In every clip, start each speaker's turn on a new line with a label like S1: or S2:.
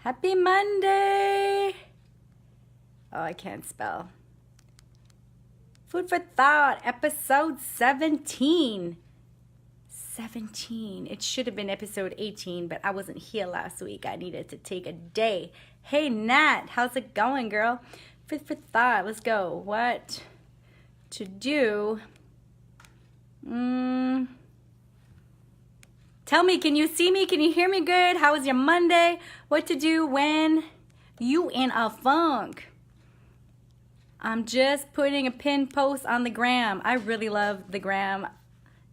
S1: Happy Monday! Oh, I can't spell. Food for Thought, episode 17. 17. It should have been episode 18, but I wasn't here last week. I needed to take a day. Hey, Nat, how's it going, girl? Food for Thought, let's go. What to do? Tell me, can you see me? Can you hear me good? How was your Monday? What to do when you in a funk? I'm just putting a pinned post on the gram. I really love the gram.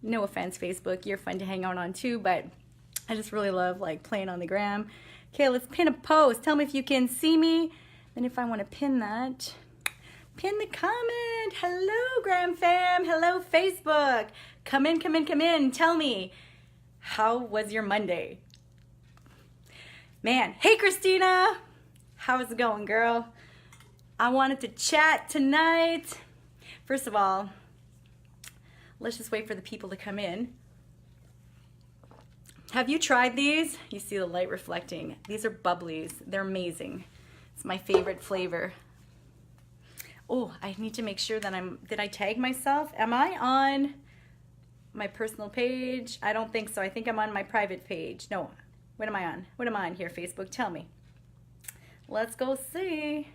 S1: No offense, Facebook. You're fun to hang out on too, but I just really love like playing on the gram. Okay, let's pin a post. Tell me if you can see me. Then if I want to pin that, pin the comment. Hello, gram fam. Hello, Facebook. Come in, come in, come in. Tell me, how was your Monday? Man, hey, Christina. How's it going, girl? I wanted to chat tonight. First of all, let's just wait for the people to come in. Have you tried these? You see the light reflecting. These are bubblies. They're amazing. It's my favorite flavor. Oh, I need to make sure that did I tag myself? Am I on my personal page? I don't think so. I think I'm on my private page. No, what am I on? What am I on here, Facebook? Tell me. Let's go see.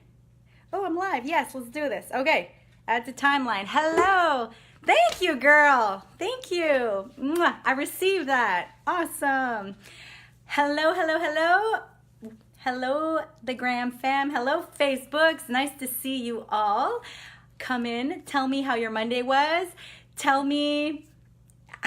S1: Oh, I'm live. Yes, let's do this. Okay, add to timeline. Hello. Thank you, girl. Thank you. Mwah. I received that. Awesome. Hello, hello, hello. Hello, the Gram fam. Hello, Facebook. It's nice to see you all. Come in. Tell me how your Monday was. Tell me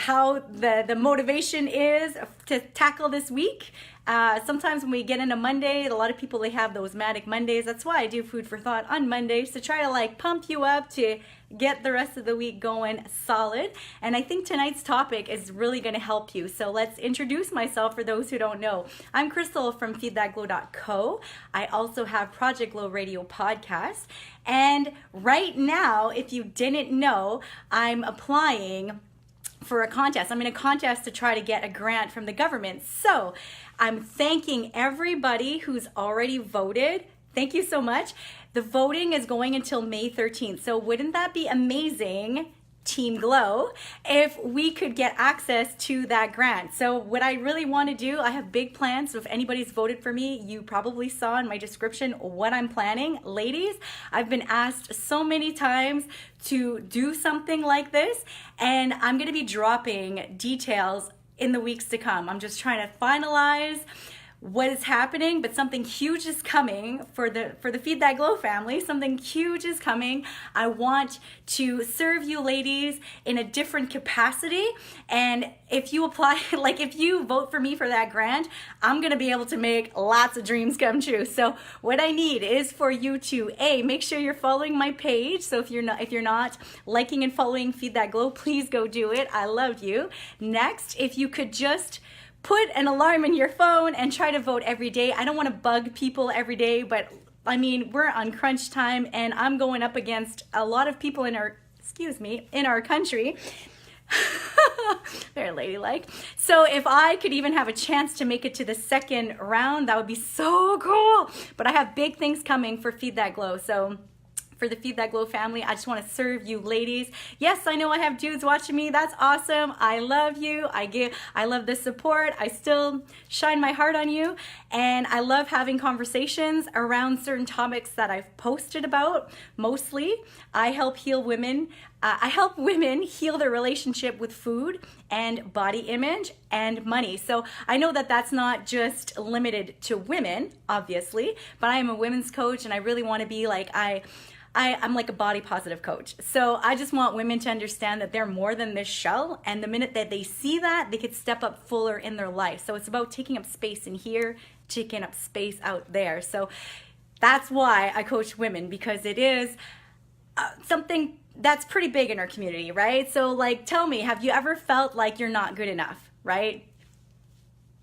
S1: how the motivation is to tackle this week. Sometimes when we get into Monday, a lot of people, they have those manic Mondays. That's why I do Food for Thought on Mondays, to try to like pump you up to get the rest of the week going solid. And I think tonight's topic is really going to help you. So let's introduce myself for those who don't know. I'm Crystal from feedthatglow.co. I also have Project Glow Radio podcast. And right now, if you didn't know, I'm applying for a contest. I'm in a contest to try to get a grant from the government. So I'm thanking everybody who's already voted. Thank you so much. The voting is going until May 13th. So wouldn't that be amazing, Team Glow, if we could get access to that grant? So what I really want to do, I have big plans. So if anybody's voted for me, you probably saw in my description what I'm planning. Ladies, I've been asked so many times to do something like this, and I'm going to be dropping details in the weeks to come. I'm just trying to finalize what is happening, but something huge is coming for the Feed That Glow family. Something huge is coming. I want to serve you ladies in a different capacity, and if you apply, like if you vote for me for that grant, I'm gonna be able to make lots of dreams come true. So what I need is for you to make sure you're following my page. So if you're not liking and following Feed That Glow, please go do it. I love you. Next, if you could just put an alarm in your phone and try to vote every day. I don't want to bug people every day, but I mean, we're on crunch time, and I'm going up against a lot of people in our country. Very ladylike. So if I could even have a chance to make it to the second round, that would be so cool. But I have big things coming for Feed That Glow. So for the Feed That Glow family, I just want to serve you ladies. Yes, I know I have dudes watching me. That's awesome. I love you. I love the support. I still shine my heart on you. And I love having conversations around certain topics that I've posted about. Mostly, I help heal women. I help women heal their relationship with food and body image and money. So I know that that's not just limited to women, obviously, but I am a women's coach, and I really want to be like, I'm like a body positive coach. So I just want women to understand that they're more than this shell. And the minute that they see that, they could step up fuller in their life. So it's about taking up space in here, taking up space out there. So that's why I coach women, because it is something that's pretty big in our community, right? So like, tell me, have you ever felt like you're not good enough, right?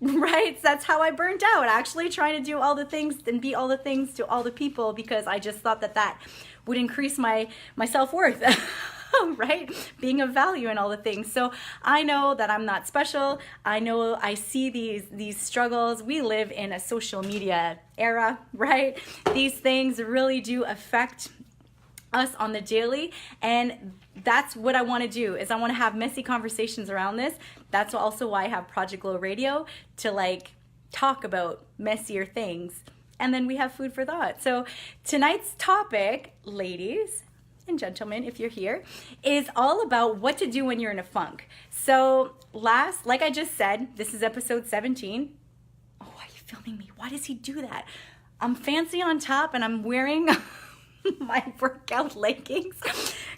S1: Right? So that's how I burnt out, actually, trying to do all the things and be all the things to all the people, because I just thought that would increase my self-worth. right? Being of value and all the things. So I know that I'm not special. I know I see these struggles. We live in a social media era, right? These things really do affect us on the daily, and that's what I want to do, is I want to have messy conversations around this. That's also why I have Project Glow Radio, to like talk about messier things, and then we have food for thought. So tonight's topic, ladies and gentlemen, if you're here, is all about what to do when you're in a funk. So like I just said, this is episode 17. Oh, why are you filming me? Why does he do that? I'm fancy on top and I'm wearing my workout leggings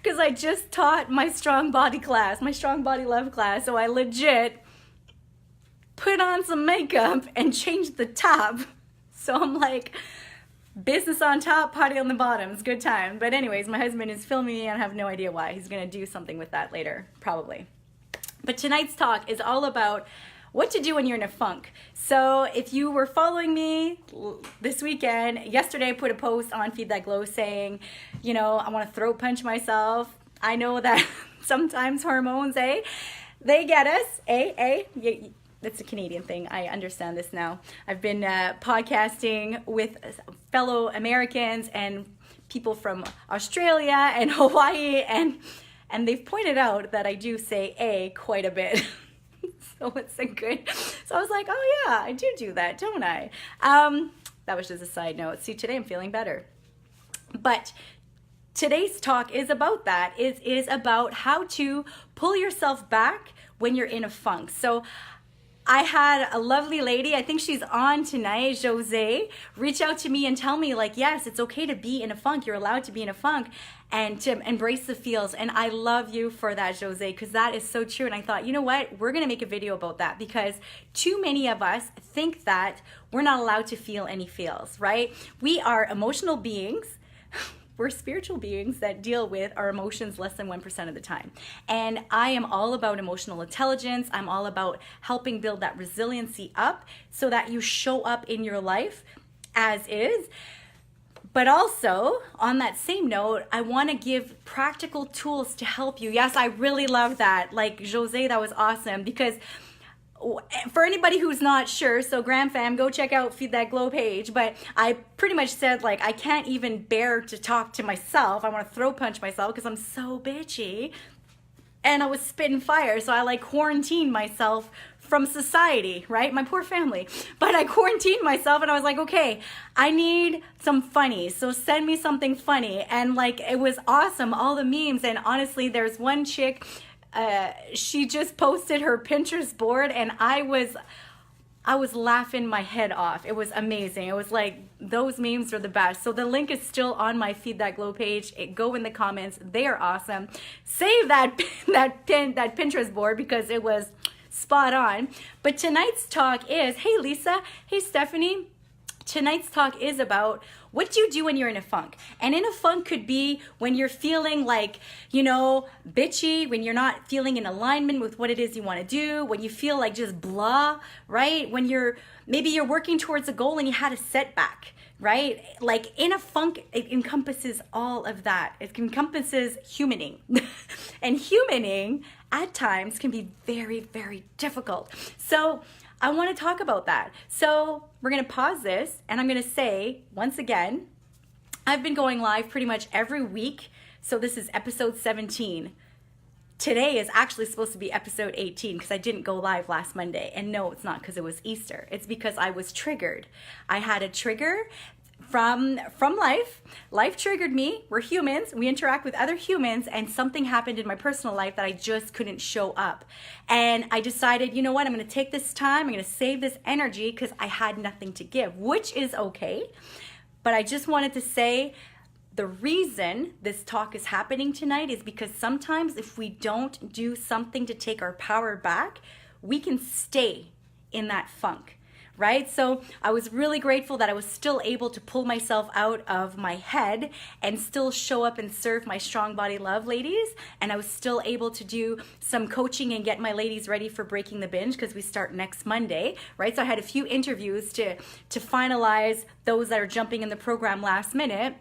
S1: because I just taught my strong body class, my strong body love class. So I legit put on some makeup and changed the top. So I'm like, business on top, party on the bottom. It's a good time. But anyways, my husband is filming me and I have no idea why. He's going to do something with that later, probably. But tonight's talk is all about what to do when you're in a funk. So if you were following me this weekend, yesterday I put a post on Feed That Glow saying, you know, I want to throat punch myself. I know that sometimes hormones, they get us, That's a Canadian thing. I understand this now. I've been podcasting with fellow Americans and people from Australia and Hawaii, and they've pointed out that I do say quite a bit. So it's a good. So I was like, oh yeah, I do that, don't I? That was just a side note. See, today I'm feeling better. But today's talk is about that. It is about how to pull yourself back when you're in a funk. So I had a lovely lady, I think she's on tonight, Jose, reach out to me and tell me like, yes, it's okay to be in a funk. You're allowed to be in a funk and to embrace the feels. And I love you for that, Jose, because that is so true. And I thought, you know what? We're going to make a video about that because too many of us think that we're not allowed to feel any feels, right? We are emotional beings. We're spiritual beings that deal with our emotions less than 1% of the time. And I am all about emotional intelligence. I'm all about helping build that resiliency up so that you show up in your life as is. But also, on that same note, I want to give practical tools to help you. Yes, I really love that. Like, Jose, that was awesome because for anybody who's not sure, so Gram Fam, go check out Feed That Glow page. But I pretty much said, like, I can't even bear to talk to myself. I want to throat punch myself because I'm so bitchy. And I was spitting fire. So I like quarantined myself from society, right? My poor family. But I quarantined myself and I was like, okay, I need some funny. So send me something funny. And like, it was awesome. All the memes. And honestly, there's one chick, she just posted her Pinterest board and I was laughing my head off. It was amazing. It was like, those memes are the best. So the link is still on my Feed That Glow page. Go in the comments. They are awesome. Save that Pinterest board because it was spot on. But tonight's talk is, hey Lisa, hey Stephanie, tonight's talk is about what do you do when you're in a funk? And in a funk could be when you're feeling like, you know, bitchy, when you're not feeling in alignment with what it is you want to do, when you feel like just blah, right? When maybe you're working towards a goal and you had a setback, right? Like in a funk, it encompasses all of that. It encompasses humaning. And humaning at times can be very, very difficult. So I want to talk about that. So we're going to pause this and I'm going to say once again, I've been going live pretty much every week. So this is episode 17. Today is actually supposed to be episode 18 because I didn't go live last Monday. And no, it's not because it was Easter. It's because I was triggered. I had a trigger from life. Life triggered me. We're humans. We interact with other humans and something happened in my personal life that I just couldn't show up. And I decided, you know what? I'm going to take this time. I'm going to save this energy because I had nothing to give, which is okay. But I just wanted to say the reason this talk is happening tonight is because sometimes if we don't do something to take our power back, we can stay in that funk. Right? So I was really grateful that I was still able to pull myself out of my head and still show up and serve my strong body love ladies. And I was still able to do some coaching and get my ladies ready for Breaking the Binge because we start next Monday, right? So I had a few interviews to finalize those that are jumping in the program last minute.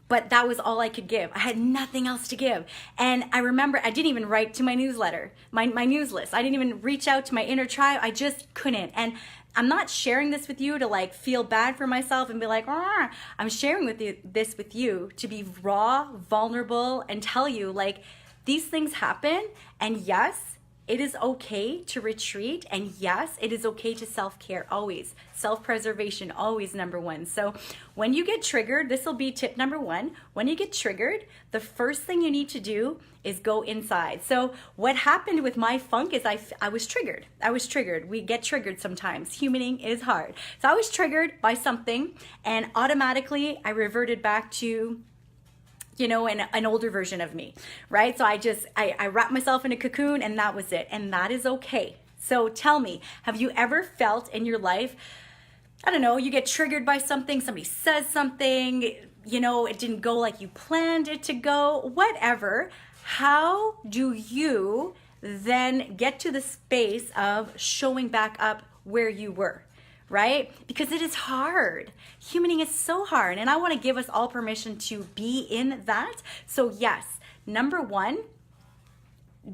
S1: but that was all I could give. I had nothing else to give. And I remember I didn't even write to my newsletter, my news list. I didn't even reach out to my inner tribe. I just couldn't. And I'm not sharing this with you to like feel bad for myself and be like, "Arr." I'm sharing this with you to be raw, vulnerable, and tell you like these things happen. And yes, it is okay to retreat, and yes, it is okay to self-care always. Self-preservation always number one. So when you get triggered, this will be tip number one. When you get triggered, the first thing you need to do is go inside. So what happened with my funk is I was triggered. I was triggered. We get triggered sometimes. Humaning is hard. So I was triggered by something, and automatically I reverted back to an older version of me, right? So I wrapped myself in a cocoon, and that was it. And that is okay. So tell me, have you ever felt in your life, I don't know, you get triggered by something, somebody says something, it didn't go like you planned it to go, whatever. How do you then get to the space of showing back up where you were? Right? Because it is hard. Humaning is so hard. And I want to give us all permission to be in that. So yes, number one,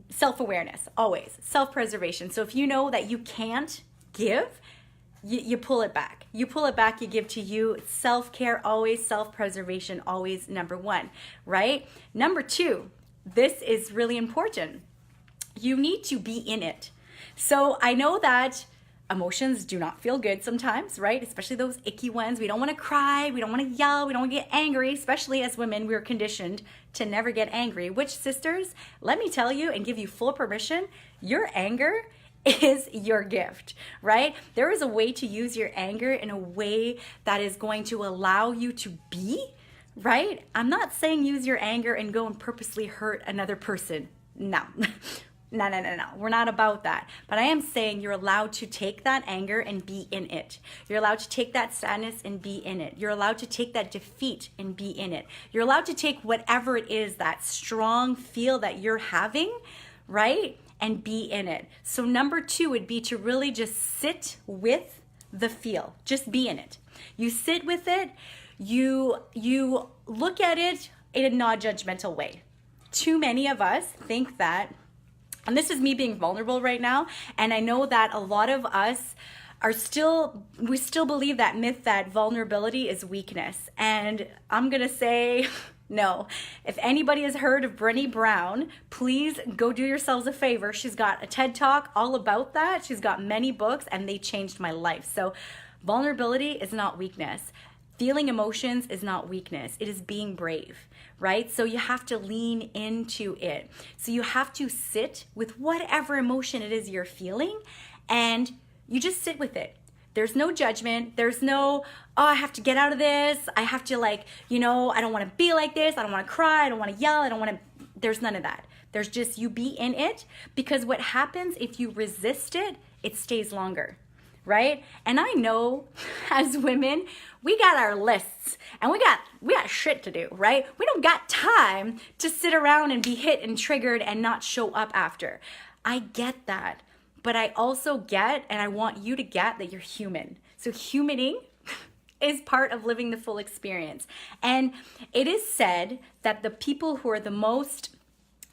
S1: self-awareness, always. Self-preservation. So if you know that you can't give, you pull it back. You pull it back, you give to you. Self-care always, self-preservation always number one, right? Number two, this is really important. You need to be in it. So I know that emotions do not feel good sometimes, right? Especially those icky ones. We don't want to cry. We don't want to yell. We don't want to get angry. Especially as women, we're conditioned to never get angry. Which, sisters, let me tell you and give you full permission, your anger is your gift, right? There is a way to use your anger in a way that is going to allow you to be, right? I'm not saying use your anger and go and purposely hurt another person. No. No. We're not about that. But I am saying you're allowed to take that anger and be in it. You're allowed to take that sadness and be in it. You're allowed to take that defeat and be in it. You're allowed to take whatever it is, that strong feel that you're having, right? And be in it. So number two would be to really just sit with the feel. Just be in it. You sit with it. You look at it in a non-judgmental way. Too many of us think that, and this is me being vulnerable right now, and I know that a lot of us we still believe that myth that vulnerability is weakness. And I'm gonna say, no. If anybody has heard of Brené Brown, please go do yourselves a favor. She's got a TED Talk all about that. She's got many books, and they changed my life. So vulnerability is not weakness. Feeling emotions is not weakness. It is being brave, right? So you have to lean into it. So you have to sit with whatever emotion it is you're feeling, and you just sit with it. There's no judgment. There's no, I have to get out of this. I have to I don't want to be like this. I don't want to cry. I don't want to yell. There's none of that. There's just you be in it, because what happens if you resist it, it stays longer. Right? And I know as women, we got our lists and we got shit to do, right? We don't got time to sit around and be hit and triggered and not show up after. I get that. But I also get, and I want you to get, that you're human. So humaning is part of living the full experience. And it is said that the people who are the most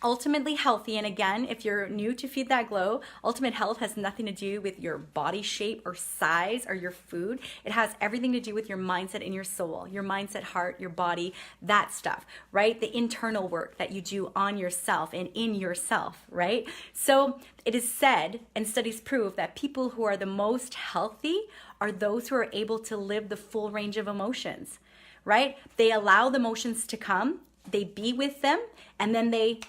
S1: ultimately healthy, and again, if you're new to Feed That Glow, ultimate health has nothing to do with your body shape or size or your food. It has everything to do with your mindset and your soul, your mindset, heart, your body, that stuff, right? The internal work that you do on yourself and in yourself, right? So it is said, and studies prove, that people who are the most healthy are those who are able to live the full range of emotions, right? They allow the emotions to come, they be with them, and then they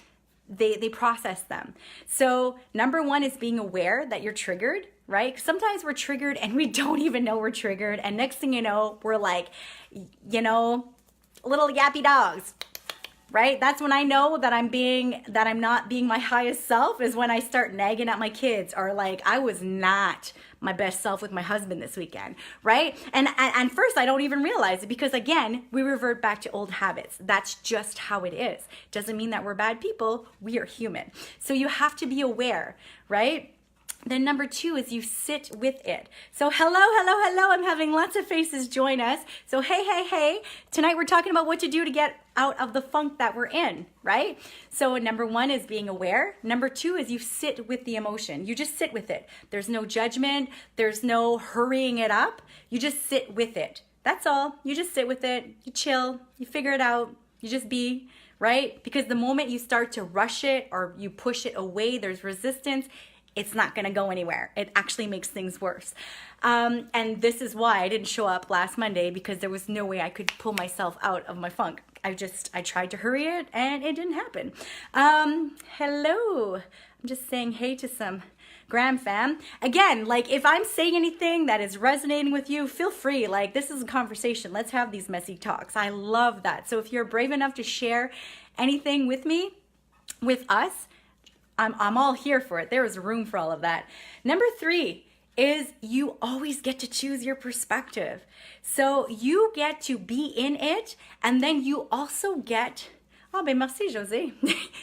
S1: process them. So number one is being aware that you're triggered, right? Sometimes we're triggered and we don't even know we're triggered. And next thing you know, we're like, little yappy dogs, right? That's when I know that I'm not being my highest self, is when I start nagging at my kids, or I was not my best self with my husband this weekend, right? And first I don't even realize it, because again, we revert back to old habits. That's just how it is. Doesn't mean that we're bad people. We are human. So you have to be aware, right? Then number 2 is you sit with it. So hello, hello, hello. I'm having lots of faces join us. So hey, hey, hey. Tonight we're talking about what to do to get out of the funk that we're in, right? So number 1 is being aware. Number 2 is you sit with the emotion. You just sit with it. There's no judgment. There's no hurrying it up. You just sit with it. That's all. You just sit with it. You chill. You figure it out. You just be, right? Because the moment you start to rush it or you push it away, there's resistance. It's not going to go anywhere. It actually makes things worse. And this is why I didn't show up last Monday, because there was no way I could pull myself out of my funk. I tried to hurry it and it didn't happen. Hello. I'm just saying hey to some Gram fam. Again, like if I'm saying anything that is resonating with you, feel free. Like this is a conversation. Let's have these messy talks. I love that. So if you're brave enough to share anything with me, with us, I'm all here for it. There is room for all of that. Number 3 is you always get to choose your perspective. So you get to be in it, and then you also get, oh ben merci José.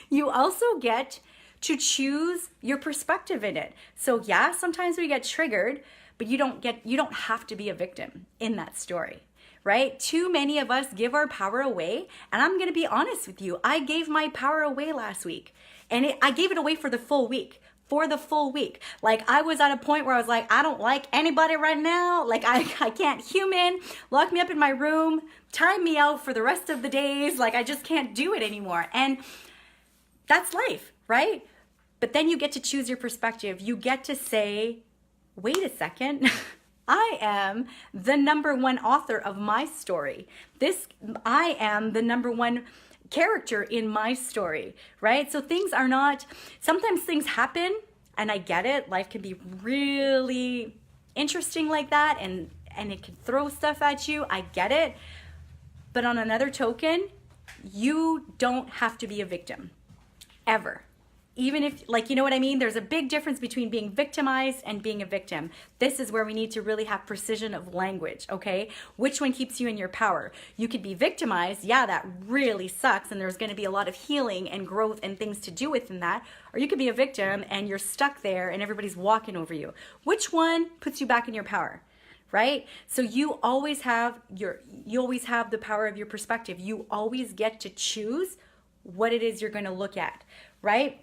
S1: You also get to choose your perspective in it. So yeah, sometimes we get triggered, but you don't have to be a victim in that story. Right? Too many of us give our power away, and I'm going to be honest with you. I gave my power away last week. And I gave it away for the full week. Like I was at a point where I was like, I don't like anybody right now. Like I can't human. Lock me up in my room. Time me out for the rest of the days. Like I just can't do it anymore. And that's life, right? But then you get to choose your perspective. You get to say, wait a second. I am the number 1 author of my story. I am the number 1 character in my story, right? So sometimes things happen, and I get it. Life can be really interesting like that, and it can throw stuff at you. I get it. But on another token, you don't have to be a victim, ever. Even if, like, you know what I mean? There's a big difference between being victimized and being a victim. This is where we need to really have precision of language, okay? Which one keeps you in your power? You could be victimized. Yeah, that really sucks, and there's going to be a lot of healing and growth and things to do within that. Or you could be a victim and you're stuck there and everybody's walking over you. Which one puts you back in your power? Right? So you always have the power of your perspective. You always get to choose what it is you're going to look at, right?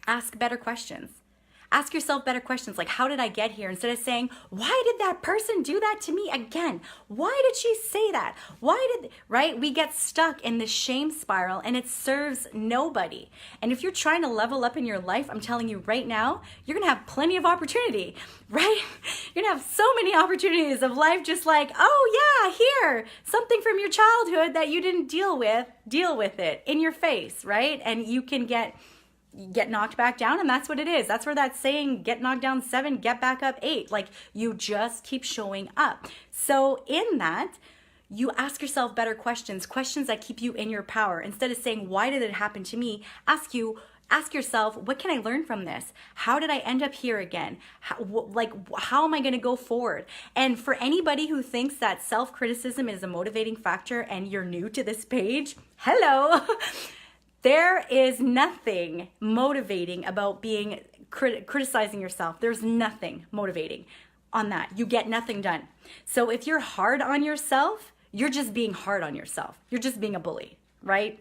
S1: Ask better questions. Ask yourself better questions like, how did I get here? Instead of saying, why did that person do that to me again? Why did she say that? Right? We get stuck in this shame spiral, and it serves nobody. And if you're trying to level up in your life, I'm telling you right now, you're going to have plenty of opportunity, right? You're going to have so many opportunities of life, just like, oh yeah, here, something from your childhood that you didn't deal with it in your face, right? And you can get knocked back down, and that's what it is. That's where that saying, get knocked down 7, get back up 8. Like, you just keep showing up. So in that, you ask yourself better questions that keep you in your power. Instead of saying, why did it happen to me? Ask yourself, what can I learn from this? How did I end up here again? How am I going to go forward? And for anybody who thinks that self-criticism is a motivating factor and you're new to this page, hello. There is nothing motivating about criticizing yourself. There's nothing motivating on that. You get nothing done. So if you're hard on yourself, you're just being hard on yourself. You're just being a bully, right?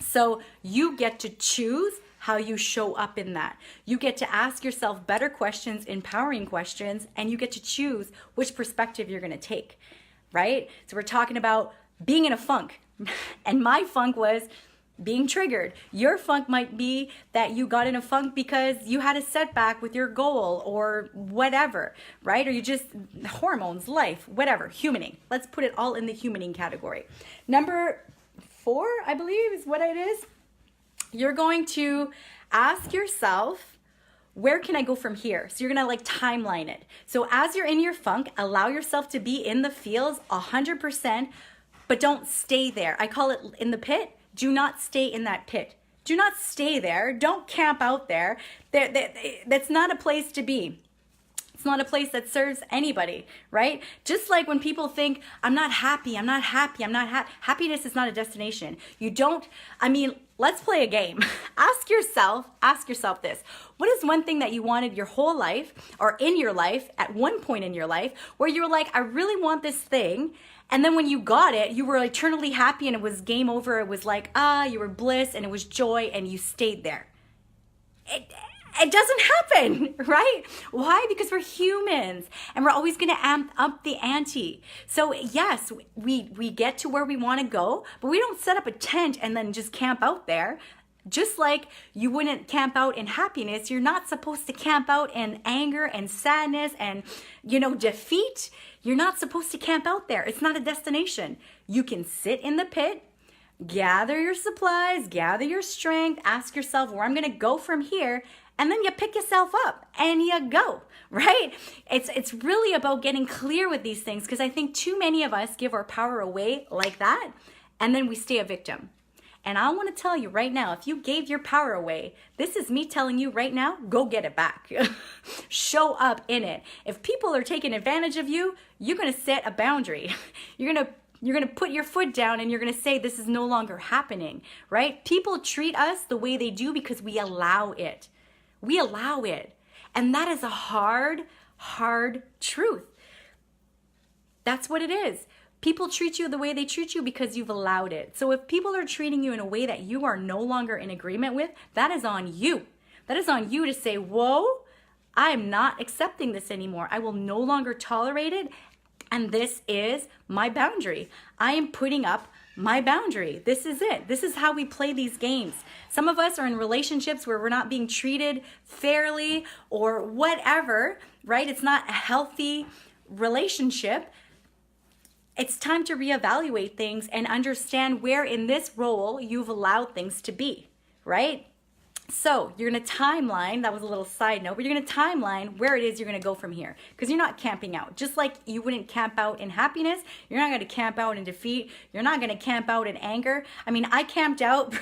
S1: So you get to choose how you show up in that. You get to ask yourself better questions, empowering questions, and you get to choose which perspective you're going to take, right? So we're talking about being in a funk. And my funk was being triggered. Your funk might be that you got in a funk because you had a setback with your goal or whatever, right? Or you just, hormones, life, whatever, humaning. Let's put it all in the humaning category. Number 4, I believe is what it is. You're going to ask yourself, where can I go from here? So you're going to timeline it. So as you're in your funk, allow yourself to be in the feels 100%, but don't stay there. I call it in the pit. Do not stay in that pit. Do not stay there. Don't camp out there. That's not a place to be. It's not a place that serves anybody, right? Just like when people think, I'm not happy, I'm not happy, I'm not happy. Happiness is not a destination. Let's play a game. Ask yourself this. What is one thing that you wanted your whole life or in your life at one point in your life where you were like, I really want this thing. And then when you got it, you were eternally happy and it was game over. It was like, you were bliss and it was joy and you stayed there. It doesn't happen, right? Why? Because we're humans and we're always going to amp up the ante. So yes, we get to where we want to go, but we don't set up a tent and then just camp out there. Just like you wouldn't camp out in happiness, you're not supposed to camp out in anger and sadness and, defeat. You're not supposed to camp out there. It's not a destination. You can sit in the pit, gather your supplies, gather your strength, ask yourself where I'm going to go from here. And then you pick yourself up and you go, right? It's really about getting clear with these things because I think too many of us give our power away like that and then we stay a victim. And I want to tell you right now, if you gave your power away, this is me telling you right now, go get it back. Show up in it. If people are taking advantage of you, you're going to set a boundary. You're going to put your foot down and you're going to say this is no longer happening, right? People treat us the way they do because we allow it. We allow it. And that is a hard truth. That's what it is. People treat you the way they treat you because you've allowed it. So if people are treating you in a way that you are no longer in agreement with, that is on you. That is on you to say, whoa, I'm not accepting this anymore. I will no longer tolerate it. And this is my boundary. I am putting up my boundary. This is it. This is how we play these games. Some of us are in relationships where we're not being treated fairly or whatever, right? It's not a healthy relationship. It's time to reevaluate things and understand where in this role you've allowed things to be, right? So you're going to timeline, that was a little side note, but you're going to timeline where it is you're going to go from here because you're not camping out. Just like you wouldn't camp out in happiness, you're not going to camp out in defeat. You're not going to camp out in anger. I camped out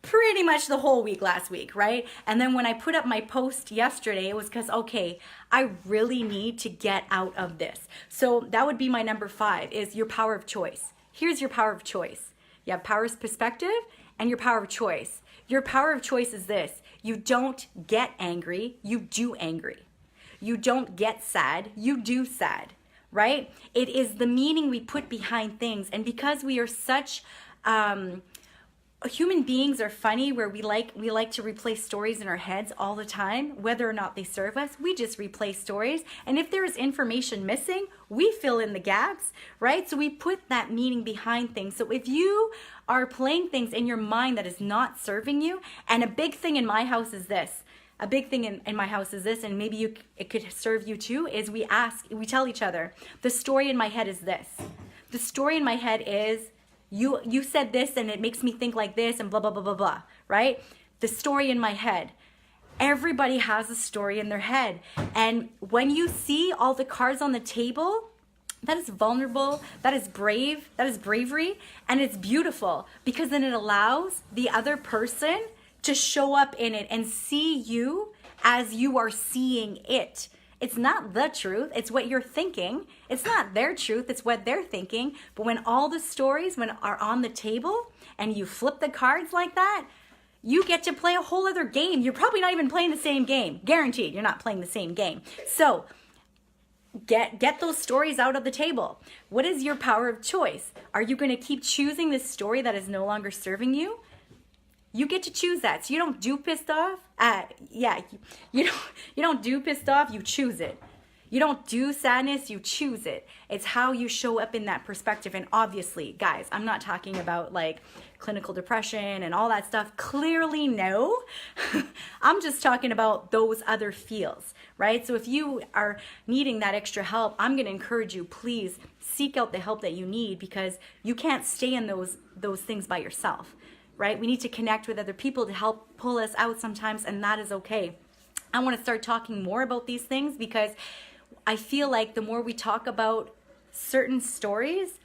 S1: pretty much the whole week last week, right? And then when I put up my post yesterday, it was because, okay, I really need to get out of this. So that would be my number 5 is your power of choice. Here's your power of choice. You have power of perspective and your power of choice. Your power of choice is this. You don't get angry, you do angry. You don't get sad, you do sad, right? It is the meaning we put behind things. And because we are such human beings are funny where we like to replay stories in our heads all the time, whether or not they serve us. We just replay stories. And if there is information missing, we fill in the gaps, right? So we put that meaning behind things. So if you are playing things in your mind that is not serving you, and a big thing in my house is this, and maybe it could serve you too, is we tell each other, the story in my head is this. The story in my head is, you said this and it makes me think like this and blah, blah, blah, blah, blah, right? The story in my head. Everybody has a story in their head. And when you see all the cards on the table, that is vulnerable, that is brave, that is bravery, and it's beautiful because then it allows the other person to show up in it and see you as you are seeing it. It's not the truth, it's what you're thinking. It's not their truth, it's what they're thinking. But when all the stories are on the table and you flip the cards like that, you get to play a whole other game. You're probably not even playing the same game. Guaranteed, you're not playing the same game. So get those stories out of the table. What is your power of choice? Are you going to keep choosing this story that is no longer serving you? You get to choose that. So you don't do pissed off. You don't do pissed off, you choose it. You don't do sadness, you choose it. It's how you show up in that perspective. And obviously, guys, I'm not talking about like clinical depression and all that stuff. Clearly, no. I'm just talking about those other feels, right? So if you are needing that extra help, I'm going to encourage you, please seek out the help that you need because you can't stay in those things by yourself, right? We need to connect with other people to help pull us out sometimes, and that is okay. I want to start talking more about these things because I feel like the more we talk about certain stories,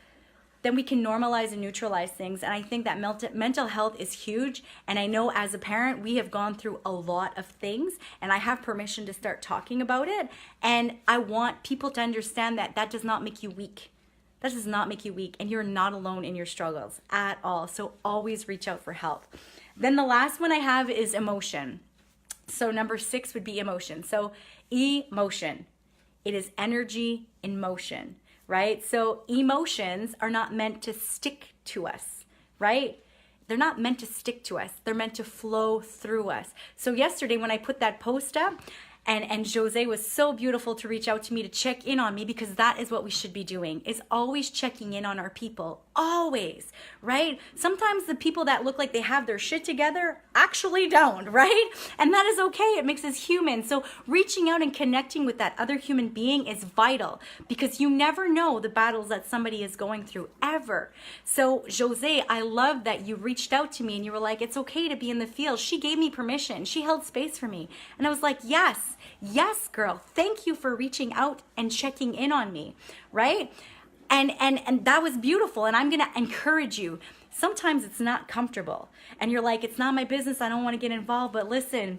S1: then we can normalize and neutralize things. And I think that mental health is huge. And I know as a parent, we have gone through a lot of things, and I have permission to start talking about it. And I want people to understand that that does not make you weak. That does not make you weak, and you're not alone in your struggles at all. So always reach out for help. Then the last one I have is emotion. So number 6 would be emotion. So emotion, it is energy in motion, right? So emotions are not meant to stick to us, right? They're not meant to stick to us. They're meant to flow through us. So yesterday when I put that post up, and Jose was so beautiful to reach out to me to check in on me, because that is what we should be doing, is always checking in on our people. Always, right? Sometimes the people that look like they have their shit together actually don't, right? And that is okay. It makes us human. So reaching out and connecting with that other human being is vital, because you never know the battles that somebody is going through, ever. So Jose, I love that you reached out to me and you were like, it's okay to be in the field. She gave me permission. She held space for me. And I was like, yes, girl, thank you for reaching out and checking in on me, right? And that was beautiful. And I'm going to encourage you. Sometimes it's not comfortable and you're like, it's not my business, I don't want to get involved. But listen,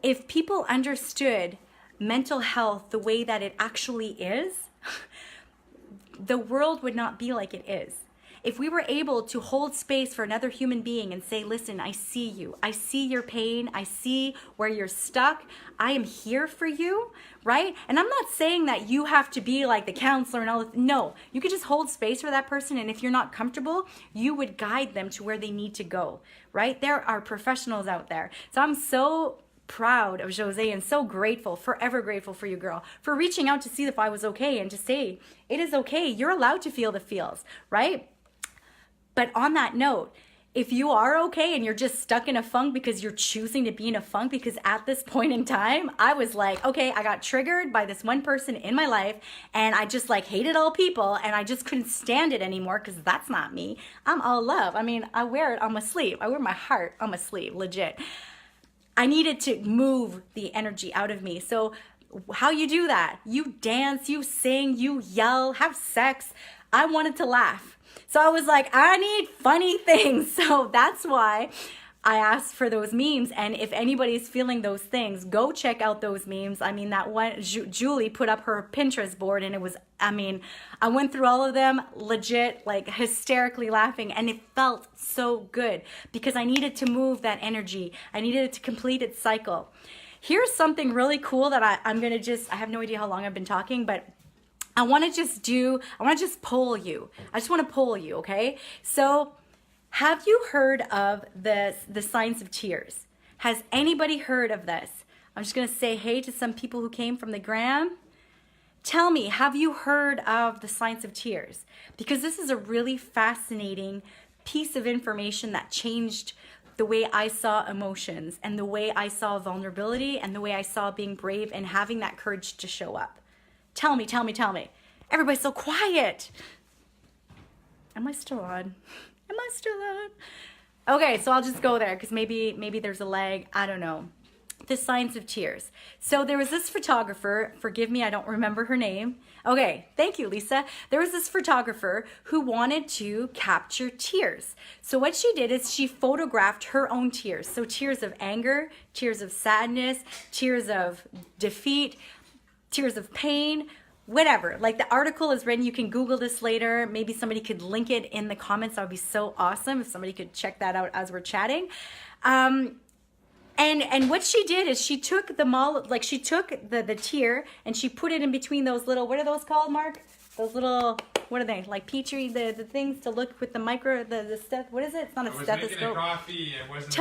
S1: if people understood mental health the way that it actually is, the world would not be like it is. If we were able to hold space for another human being and say, listen, I see you. I see your pain. I see where you're stuck. I am here for you, right? And I'm not saying that you have to be like the counselor and all that. No, you could just hold space for that person. And if you're not comfortable, you would guide them to where they need to go, right? There are professionals out there. So I'm so proud of Jose and so grateful, forever grateful for you, girl, for reaching out to see if I was okay and to say, it is okay. You're allowed to feel the feels, right? But on that note, if you are okay and you're just stuck in a funk because you're choosing to be in a funk, because at this point in time, I was like, okay, I got triggered by this one person in my life and I just like hated all people and I just couldn't stand it anymore, because that's not me. I'm all love. I mean, I wear it on my sleeve. I wear my heart on my sleeve, legit. I needed to move the energy out of me. So how you do that? You dance, you sing, you yell, have sex. I wanted to laugh. So I was like, I need funny things. So that's why I asked for those memes. And if anybody's feeling those things, go check out those memes. I mean, that one, Julie put up her Pinterest board and it was, I mean, I went through all of them, legit, like hysterically laughing. And it felt so good because I needed to move that energy. I needed it to complete its cycle. Here's something really cool that I'm going to just, I have no idea how long I've been talking, but I want to just poll you. I just want to poll you, okay? So, have you heard of the Science of Tears? Has anybody heard of this? I'm just going to say hey to some people who came from the gram. Tell me, have you heard of the Science of Tears? Because this is a really fascinating piece of information that changed the way I saw emotions and the way I saw vulnerability and the way I saw being brave and having that courage to show up. Tell me. Everybody's so quiet. Am I still on? Okay, so I'll just go there because maybe there's a lag. I don't know. The Science of Tears. So there was this photographer, forgive me, I don't remember her name. Okay, thank you, Lisa. There was this photographer who wanted to capture tears. So what she did is she photographed her own tears. So tears of anger, tears of sadness, tears of defeat, tears of pain, whatever. Like the article is written, you can Google this later. Maybe somebody could link it in the comments. That would be so awesome if somebody could check that out as we're chatting. And what she did is she took the tear and she put it in between those little, what are those called, Mark? Those little, what are they? Like Petri, the things to look with the micro, the stuff. What is it? It's not a stethoscope. I was making a coffee. I wasn't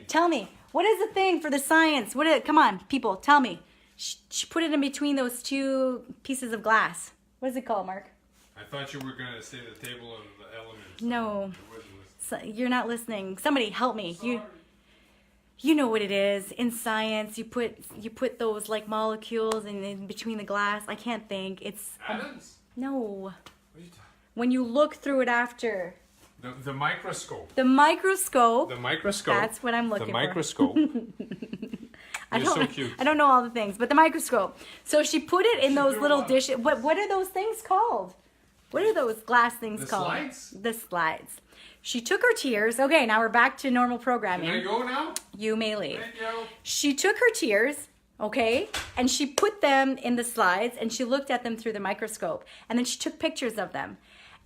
S1: Tell me. What is the thing for the science? Come on, people, tell me. She put it in between those two pieces of glass. What is it called, Mark?
S2: I thought you were going to say the table of the elements.
S1: No. So, you're not listening. Somebody help me. Sorry. You know what it is. In science, you put those like molecules in between the glass. I can't think. It's
S2: atoms?
S1: No.
S2: What are you talking?
S1: When you look through it after.
S2: The microscope.
S1: The microscope.
S2: The microscope.
S1: That's what I'm looking for.
S2: The microscope.
S1: I don't know all the things, but the microscope. So she put it in those little dishes. What are those things called? What are those glass things
S2: The
S1: called?
S2: slides?
S1: The slides. She took her tears. Okay, now we're back to normal programming.
S2: Can I go now?
S1: You may leave.
S2: Thank you.
S1: She took her tears, okay, and she put them in the slides and she looked at them through the microscope. And then she took pictures of them.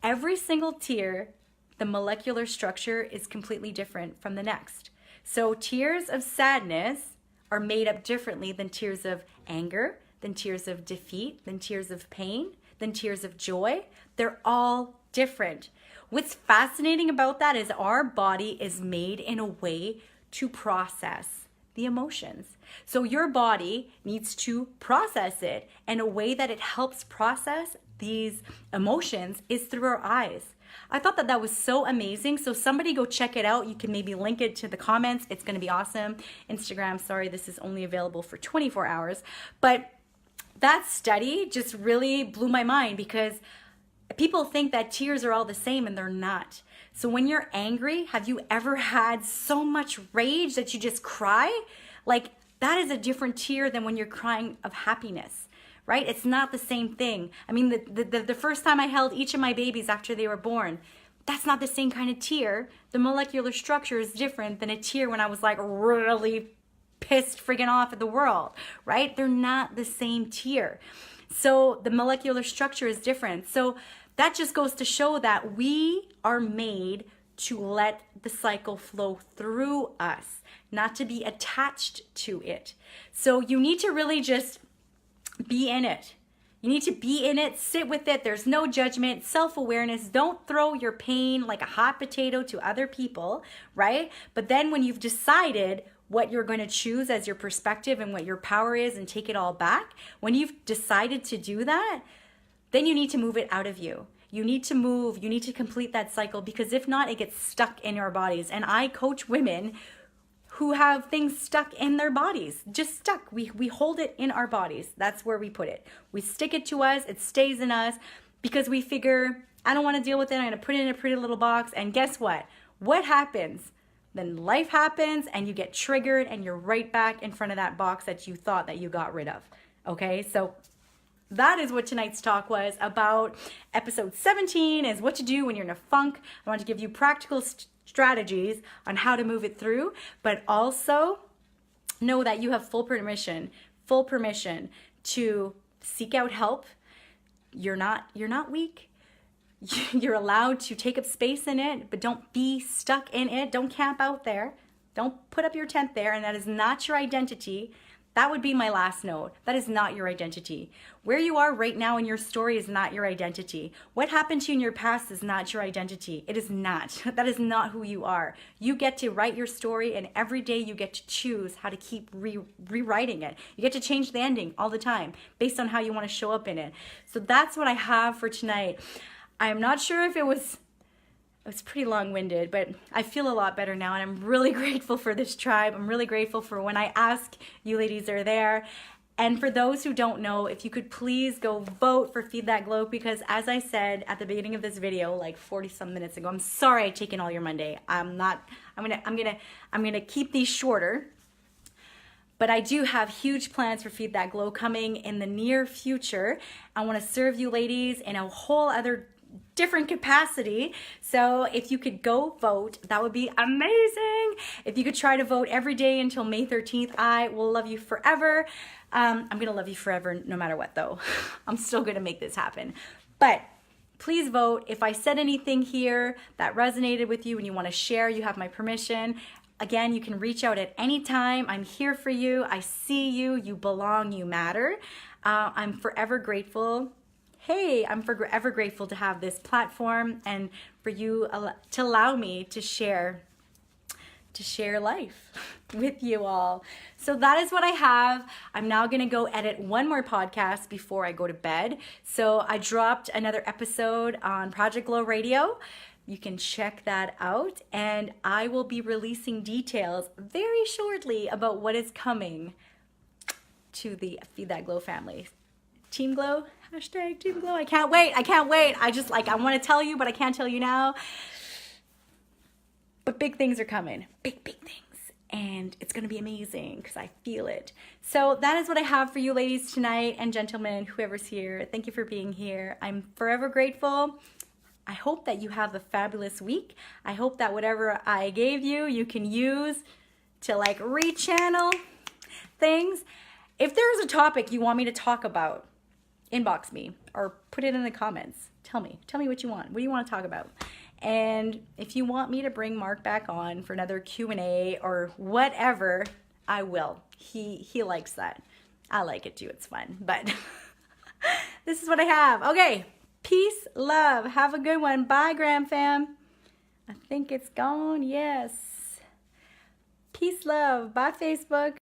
S1: Every single tear, the molecular structure is completely different from the next. So tears of sadness are made up differently than tears of anger, than tears of defeat, than tears of pain, than tears of joy. They're all different. What's fascinating about that is our body is made in a way to process the emotions. So your body needs to process it, and a way that it helps process these emotions is through our eyes. I thought that that was so amazing. So somebody go check it out. You can maybe link it to the comments. It's going to be awesome. Instagram, sorry, this is only available for 24 hours. But that study just really blew my mind, because people think that tears are all the same and they're not. So when you're angry, have you ever had so much rage that you just cry? Like, that is a different tear than when you're crying of happiness, right? It's not the same thing. I mean, the first time I held each of my babies after they were born, that's not the same kind of tear. The molecular structure is different than a tear when I was like really pissed friggin' off at the world, right? They're not the same tear. So the molecular structure is different. So that just goes to show that we are made to let the cycle flow through us, not to be attached to it. So you need to really just be in it. You need to be in it, sit with it. There's no judgment, self-awareness. Don't throw your pain like a hot potato to other people, right? But then when you've decided what you're going to choose as your perspective and what your power is and take it all back, when you've decided to do that, then you need to move it out of you. You need to move, you need to complete that cycle, because if not, it gets stuck in your bodies. And I coach women who have things stuck in their bodies, just stuck. We hold it in our bodies. That's where we put it. We stick it to us, it stays in us, because we figure, I don't want to deal with it, I'm going to put it in a pretty little box. And guess what? What happens? Then life happens and you get triggered and you're right back in front of that box that you thought that you got rid of. Okay, so that is what tonight's talk was about. Episode 17 is what to do when you're in a funk. I want to give you practical strategies on how to move it through, but also know that you have full permission to seek out help. You're not weak. You're allowed to take up space in it, but don't be stuck in it. Don't camp out there. Don't put up your tent there, and that is not your identity. That would be my last note. That is not your identity. Where you are right now in your story is not your identity. What happened to you in your past is not your identity. It is not. That is not who you are. You get to write your story, and every day you get to choose how to keep rewriting it. You get to change the ending all the time based on how you want to show up in it. So that's what I have for tonight. I'm not sure if it was pretty long-winded, but I feel a lot better now, and I'm really grateful for this tribe. I'm really grateful for when I ask, you ladies are there. And for those who don't know, if you could please go vote for Feed That Glow, because as I said at the beginning of this video, like 40 some minutes ago, I'm sorry I've taken all your Monday. I'm gonna keep these shorter. But I do have huge plans for Feed That Glow coming in the near future. I want to serve you ladies in a whole other different capacity. So if you could go vote, that would be amazing. If you could try to vote every day until May 13th, I will love you forever. I'm gonna love you forever no matter what though. I'm still gonna make this happen. But please vote. If I said anything here that resonated with you and you want to share, you have my permission. Again, you can reach out at any time. I'm here for you. I see you. You belong. You matter. I'm forever grateful. Hey, I'm forever grateful to have this platform and for you to allow me to share life with you all. So that is what I have. I'm now going to go edit one more podcast before I go to bed. So I dropped another episode on Project Glow Radio. You can check that out, and I will be releasing details very shortly about what is coming to the Feed That Glow family. Team Glow, hashtag Team Glow. I can't wait. I want to tell you, but I can't tell you now. But big things are coming. Big things. and it's gonna be amazing because I feel it. So that is what I have for you ladies tonight, and gentlemen, whoever's here. Thank you for being here. I'm forever grateful. I hope that you have a fabulous week. I hope that whatever I gave you, you can use to like rechannel things. If there's a topic you want me to talk about, inbox me or put it in the comments. Tell me what you want. What do you want to talk about? And if you want me to bring Mark back on for another Q&A or whatever, I will. He likes that. I like it too. It's fun. But this is what I have. Okay. Peace, love. Have a good one. Bye, Gram fam. I think it's gone. Yes. Peace, love. Bye, Facebook.